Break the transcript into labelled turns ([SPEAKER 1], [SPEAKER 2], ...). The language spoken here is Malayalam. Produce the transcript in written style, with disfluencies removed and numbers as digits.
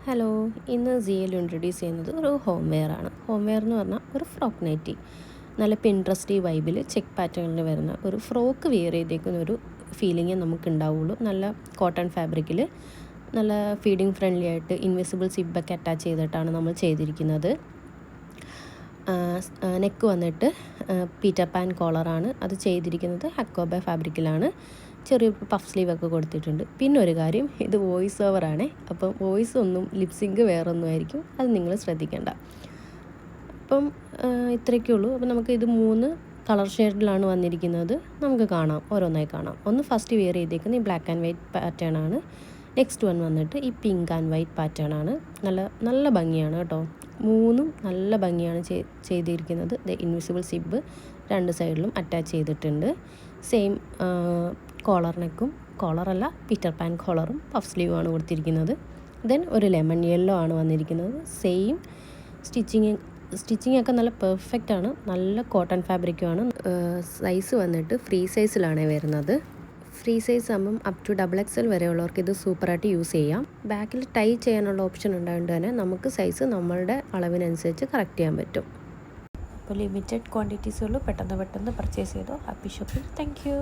[SPEAKER 1] ഹലോ, ഇന്ന് സിയയിൽ ഇൻട്രൊഡ്യൂസ് ചെയ്യുന്നത് ഒരു ഹോം വെയർ ആണ്. ഹോം വെയർ എന്ന് പറഞ്ഞാൽ ഒരു ഫ്രോക്ക് നൈറ്റി. നല്ല പിൻട്രസ്റ്റി വൈബിൽ ചെക്ക് പാറ്റേണിൽ വരുന്ന ഒരു ഫ്രോക്ക് വെയർ ചെയ്തേക്കുന്ന ഒരു ഫീലിംഗേ നമുക്ക് ഉണ്ടാവുള്ളൂ. നല്ല കോട്ടൺ ഫാബ്രിക്കിൽ നല്ല ഫീഡിങ് ഫ്രണ്ട്ലി ആയിട്ട് ഇൻവിസിബിൾ സിബൊക്കെ അറ്റാച്ച് ചെയ്തിട്ടാണ് നമ്മൾ ചെയ്തിരിക്കുന്നത്. നെക്ക് വന്നിട്ട് പീറ്റർ പാൻ കോളറാണ് അത് ചെയ്തിരിക്കുന്നത്. ഹക്കോബ ഫാബ്രിക്കിലാണ്. ചെറിയൊരു പഫ് സ്ലീവൊക്കെ കൊടുത്തിട്ടുണ്ട്. പിന്നെ ഒരു കാര്യം, ഇത് വോയിസ് ഓവറാണേ. അപ്പം വോയിസ് ഒന്നും ലിപ്സിങ്ക് വേറൊന്നും ആയിരിക്കും, അത് നിങ്ങൾ ശ്രദ്ധിക്കേണ്ട. അപ്പം ഇത്രയൊക്കെ ഉള്ളൂ. അപ്പം നമുക്ക് ഇത് 3 കളർ ഷെയ്ഡിലാണ് വന്നിരിക്കുന്നത്. നമുക്ക് കാണാം, ഓരോന്നായി കാണാം. ഒന്ന് ഫസ്റ്റ് വെയർ ചെയ്തേക്കുന്നത് ഈ ബ്ലാക്ക് ആൻഡ് വൈറ്റ് പാറ്റേൺ ആണ്. നെക്സ്റ്റ് വൺ വന്നിട്ട് ഈ പിങ്ക് ആൻഡ് വൈറ്റ് പാറ്റേൺ ആണ്. നല്ല ഭംഗിയാണ് കേട്ടോ. 3 നല്ല ഭംഗിയാണ് ചെയ്തിരിക്കുന്നത്. ഇൻവിസിബിൾ സിബ് 2 സൈഡിലും അറ്റാച്ച് ചെയ്തിട്ടുണ്ട്. സെയിം കോളർ നെക്കും, കോളറല്ല പീറ്റർ പാൻ കോളറും പഫ് സ്ലീവുമാണ് കൊടുത്തിരിക്കുന്നത്. ദെൻ ഒരു ലെമൺ യെല്ലോ ആണ് വന്നിരിക്കുന്നത്. സെയിം സ്റ്റിച്ചിങ് ഒക്കെ നല്ല പെർഫെക്റ്റ് ആണ്. നല്ല കോട്ടൺ ഫാബ്രിക്കുമാണ്. സൈസ് വന്നിട്ട് ഫ്രീ സൈസിലാണ് വരുന്നത്. ഫ്രീ സൈസ് ആകുമ്പം അപ് ടു XXL വരെയുള്ളവർക്ക് ഇത് സൂപ്പറായിട്ട് യൂസ് ചെയ്യാം. ബാക്കിൽ ടൈ ചെയ്യാനുള്ള ഓപ്ഷൻ ഉണ്ടായതുകൊണ്ട് തന്നെ നമുക്ക് സൈസ് നമ്മളുടെ അളവിനനുസരിച്ച് കറക്റ്റ് ചെയ്യാൻ പറ്റും. അപ്പോൾ ലിമിറ്റഡ് ക്വാണ്ടിറ്റീസുകൾ പെട്ടെന്ന് പർച്ചേസ് ചെയ്തോ. Happy shopping. Thank you.